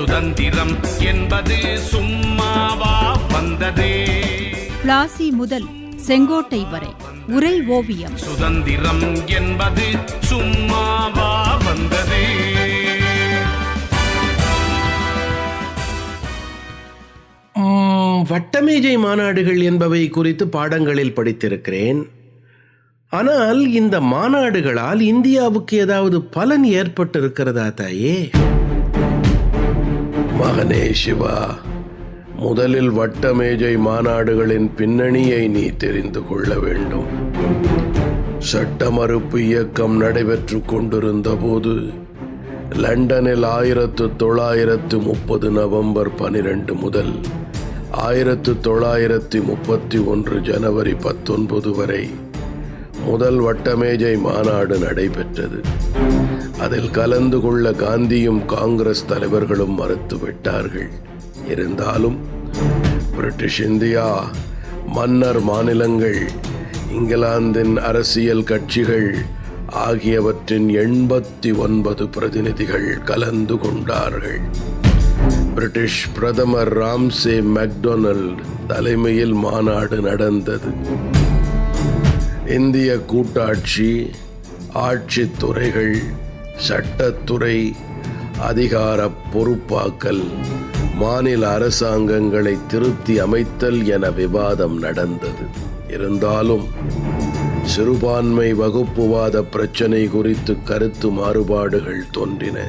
சுதந்திரம் என்பது சும்மாவா வந்தது? பிளாசி முதல் செங்கோட்டை வரை உரை ஓவியம். சுதந்திரம் என்பது சும்மாவா வந்தது? வட்டமேஜை மாநாடுகள் என்பவை குறித்து பாடங்களில் படித்திருக்கிறேன். ஆனால் இந்த மாநாடுகளால் இந்தியாவுக்கு ஏதாவது பலன் ஏற்பட்டிருக்கிறதா தாயே? மகனே சிவா, முதலில் வட்டமேஜை மாநாடுகளின் பின்னணியை நீ தெரிந்து கொள்ள வேண்டும். சட்ட மறுப்பு இயக்கம் நடைபெற்று கொண்டிருந்த போது லண்டனில் 1930 நவம்பர் 12 முதல் 1931 ஜனவரி 19 வரை முதல் வட்டமேஜை மாநாடு நடைபெற்றது. அதில் கலந்து கொள்ள காந்தியும் காங்கிரஸ் தலைவர்களும் மறுத்துவிட்டார்கள். இருந்தாலும் பிரிட்டிஷ் இந்தியா, மன்னர் மாநிலங்கள், இங்கிலாந்தின் அரசியல் கட்சிகள் ஆகியவற்றின் 89 பிரதிநிதிகள் கலந்து கொண்டார்கள். பிரிட்டிஷ் பிரதமர் ராம்சே மெக்டொனால்ட் தலைமையில் மாநாடு நடந்தது. இந்திய கூட்டாட்சி, ஆட்சித்துறைகள், சட்டத்துறை, அதிகார பொறுப்பாக்கல், மாநில அரசாங்கங்களை திருத்தி அமைத்தல் என விவாதம் நடந்தது. இருந்தாலும் சிறுபான்மை வகுப்புவாத பிரச்சனை குறித்து கருத்து மாறுபாடுகள் தோன்றின.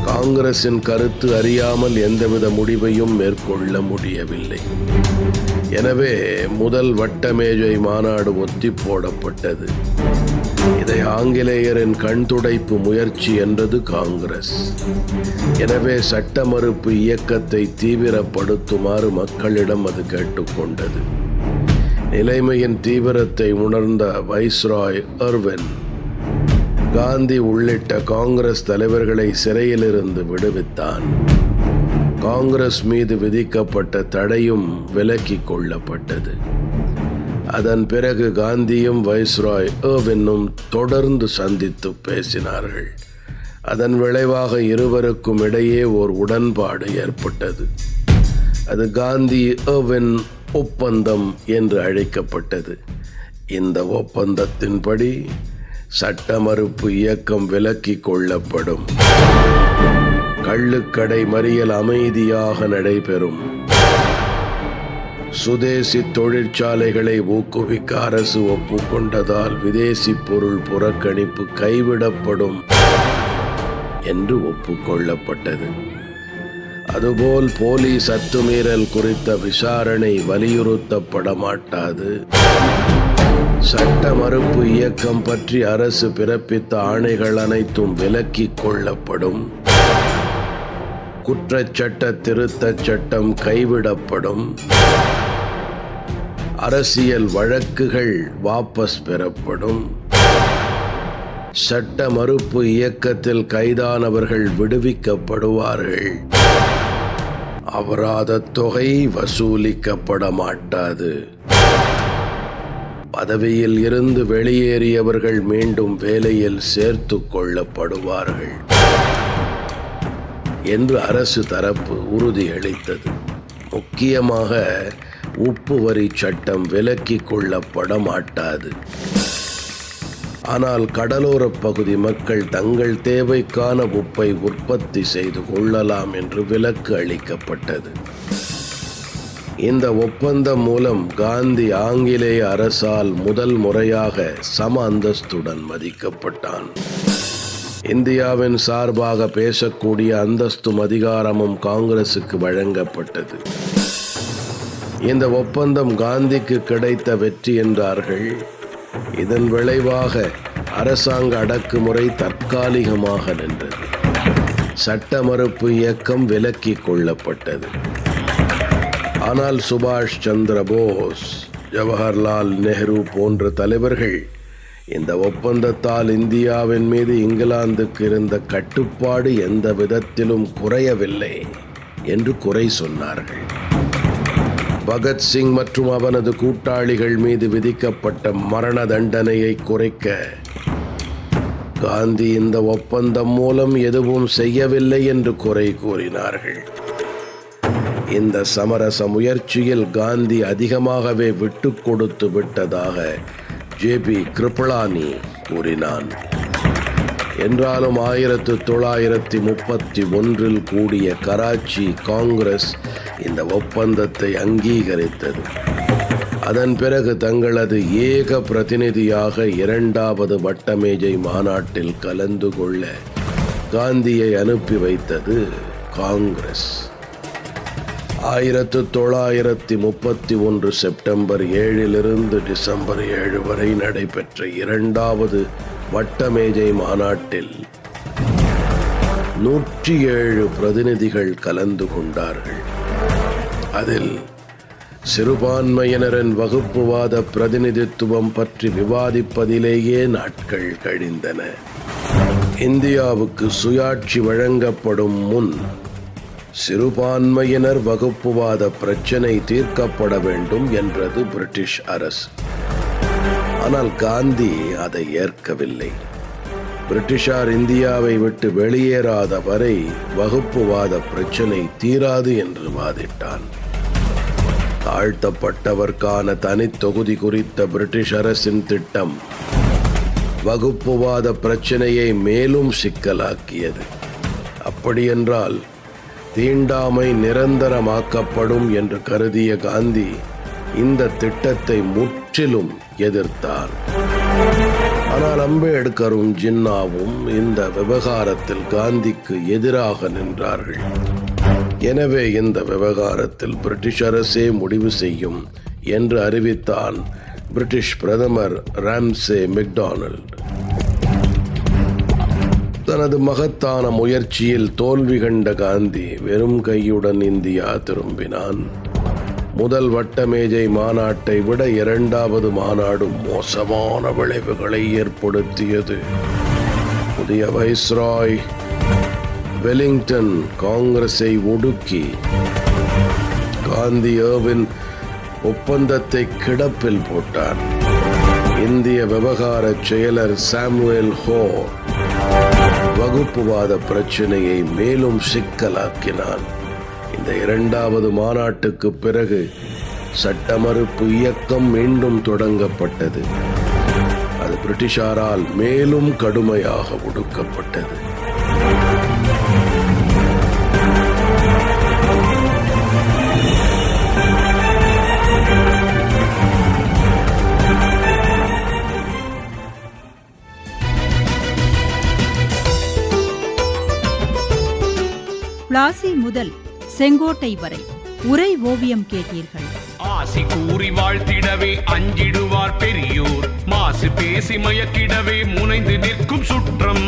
காங்கிரசின் கருத்து அறியாமல் எந்தவித முடிவையும் மேற்கொள்ள முடியவில்லை. எனவே முதல் வட்டமேஜை மாநாடு ஒத்தி போடப்பட்டது. இதை ஆங்கிலேயரின் கண்துடைப்பு முயற்சி என்றது காங்கிரஸ். எனவே சட்ட மறுப்பு இயக்கத்தை தீவிரப்படுத்துமாறு மக்களிடம் அது கேட்டுக்கொண்டது. நிலைமையின் தீவிரத்தை உணர்ந்த வைஸ்ராய் இர்வின் காந்தி உள்ளிட்ட காங்கிரஸ் தலைவர்களை சிறையிலிருந்து விடுவித்தான். காங்கிரஸ் மீது விதிக்கப்பட்ட தடையும் விலக்கிக் கொள்ளப்பட்டது. அதன் பிறகு காந்தியும் வைஸ்ராய் இர்வினும் தொடர்ந்து சந்தித்து பேசினார்கள். அதன் விளைவாக இருவருக்கும் இடையே ஓர் உடன்பாடு ஏற்பட்டது. அது காந்தி இர்வின் ஒப்பந்தம் என்று அழைக்கப்பட்டது. இந்த ஒப்பந்தத்தின்படி சட்ட மறுப்பு இயக்கம் விலக்கிக் கொள்ளப்படும். கள்ளுக்கடை மறியல் அமைதியாக நடைபெறும். சுதேசி தொழிற்சாலைகளை ஊக்குவிக்க அரசு ஒப்புக்கொண்டதால் விதேசி பொருள் புறக்கணிப்பு கைவிடப்படும் என்று ஒப்புக்கொள்ளப்பட்டது. அதுபோல் போலீஸ் அத்துமீறல் குறித்த விசாரணை வலியுறுத்தப்பட மாட்டாது. சட்ட மறுப்பு இயக்கம் பற்றி அரசு பிறப்பித்த ஆணைகள் அனைத்தும் விலக்கிக் கொள்ளப்படும். குற்றச்சட்ட திருத்தச் சட்டம் கைவிடப்படும். அரசியல் வழக்குகள் வாபஸ் பெறப்படும். சட்ட மறுப்பு இயக்கத்தில் கைதானவர்கள் விடுவிக்கப்படுவார்கள். அபராதத் தொகை வசூலிக்கப்பட மாட்டாது. பதவியில் இருந்து வெளியேறியவர்கள் மீண்டும் வேலையில் சேர்த்து கொள்ளப்படுவார்கள் என்று அரசு தரப்பு உறுதியளித்தது. முக்கியமாக உப்பு வரி சட்டம் விலக்கிக் கொள்ளப்பட மாட்டாது. ஆனால் கடலோர பகுதி மக்கள் தங்கள் தேவைக்கான உப்பை உற்பத்தி செய்து கொள்ளலாம் என்று விலக்கு அளிக்கப்பட்டது. இந்த ஒப்பந்தம் மூலம் காந்தி ஆங்கிலேய அரசால் முதல் முறையாக சம அந்தஸ்துடன் மதிக்கப்பட்டான். இந்தியாவின் சார்பாக பேசக்கூடிய அந்தஸ்தும் அதிகாரமும் காங்கிரசுக்கு வழங்கப்பட்டது. இந்த ஒப்பந்தம் காந்திக்கு கிடைத்த வெற்றி என்றார்கள். இதன் விளைவாக அரசாங்க அடக்குமுறை தற்காலிகமாக நின்றது. சட்ட மறுப்பு இயக்கம் விலக்கிக் கொள்ளப்பட்டது. ஆனால் சுபாஷ் சந்திர போஸ், ஜவஹர்லால் நேரு போன்ற தலைவர்கள் இந்த ஒப்பந்தத்தால் இந்தியாவின் மீது இங்கிலாந்துக்கு இருந்த கட்டுப்பாடு எந்த விதத்திலும் குறையவில்லை என்று குறை சொன்னார்கள். பகத்சிங் மற்றும் அவனது கூட்டாளிகள் மீது விதிக்கப்பட்ட மரண தண்டனையை குறைக்க காந்தி இந்த ஒப்பந்தம் மூலம் எதுவும் செய்யவில்லை என்று குறை கூறினார்கள். இந்த சமரச முயற்சியில் காந்தி அதிகமாகவே விட்டு கொடுத்து விட்டதாக ஜே.பி. கிருபளானி கூறினான். என்றாலும் 1931 கூடிய கராச்சி காங்கிரஸ் இந்த ஒப்பந்தத்தை அங்கீகரித்தது. அதன் பிறகு தங்களது ஏக பிரதிநிதியாக 2வது வட்டமேஜை மாநாட்டில் கலந்து கொள்ள காந்தியை அனுப்பி வைத்தது காங்கிரஸ். 1931 செப்டம்பர் 7 டிசம்பர் 7 வரை நடைபெற்ற 2வது வட்டமேஜை மாநாட்டில் 107 பிரதிநிதிகள் கலந்து கொண்டார்கள். அதில் சிறுபான்மையினரின் வகுப்புவாத பிரதிநிதித்துவம் பற்றி விவாதிப்பதிலேயே நாட்கள் கழிந்தன. இந்தியாவுக்கு சுயாட்சி வழங்கப்படும் முன் சிறுபான்மையினர் வகுப்புவாத பிரச்சினை தீர்க்கப்பட வேண்டும் என்றது பிரிட்டிஷ் அரசு. ஆனால் காந்தி அதை ஏற்கவில்லை. பிரிட்டிஷார் இந்தியாவை விட்டு வெளியேறாத வரை வகுப்புவாத பிரச்சினை தீராது என்று வாதிட்டான். தாழ்த்தப்பட்டவர்க்கான தனித்தொகுதி குறித்த பிரிட்டிஷ் அரசின் திட்டம் வகுப்புவாத பிரச்சினையை மேலும் சிக்கலாக்கியது. அப்படியென்றால் தீண்டாமை நிரந்தரமாக்கப்படும் என்று கருதிய காந்தி இந்த திட்டத்தை முற்றிலும் எதிர்த்தார். ஆனால் அம்பேத்கரும் ஜின்னாவும் இந்த விவகாரத்தில் காந்திக்கு எதிராக நின்றார்கள். எனவே இந்த விவகாரத்தில் பிரிட்டிஷ் அரசே முடிவு செய்யும் என்று அறிவித்தான் பிரிட்டிஷ் பிரதமர் ராம்சே மெக்டானல்ட். தனது மகத்தான முயற்சியில் தோல்வி கண்ட காந்தி வெறும் கையுடன் இந்தியா திரும்பினான். முதல் வட்டமேஜை மாநாட்டை விட 2வது மாநாடு மோசமான விளைவுகளை ஏற்படுத்தியது. புதிய வைஸ்ராய் வெலிங்டன் காங்கிரஸை ஒடுக்கி காந்தி இர்வின் ஒப்பந்தத்தை கிடப்பில் போட்டார். இந்திய விவகார செயலர் சாமுவேல் ஹோ வகுப்புவாத பிரச்சினையை மேலும் சிக்கலாக்கினான். இந்த 2வது மாநாட்டுக்கு பிறகு சட்ட மறுப்பு இயக்கம் மீண்டும் தொடங்கப்பட்டது. அது பிரிட்டிஷாரால் மேலும் கடுமையாக ஒடுக்கப்பட்டது. பிளாசி முதல் செங்கோட்டை வரை உரை ஓவியம் கேட்டீர்கள். ஆசி கூறி வாழ்த்திடவே அஞ்சிடுவார் பெரியோர், மாசு பேசி மயக்கிடவே முனைந்து நிற்கும் சுற்றம்.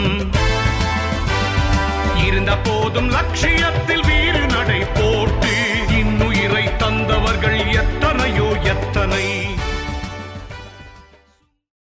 இருந்த போதும் லட்சியத்தில் வீறு நடை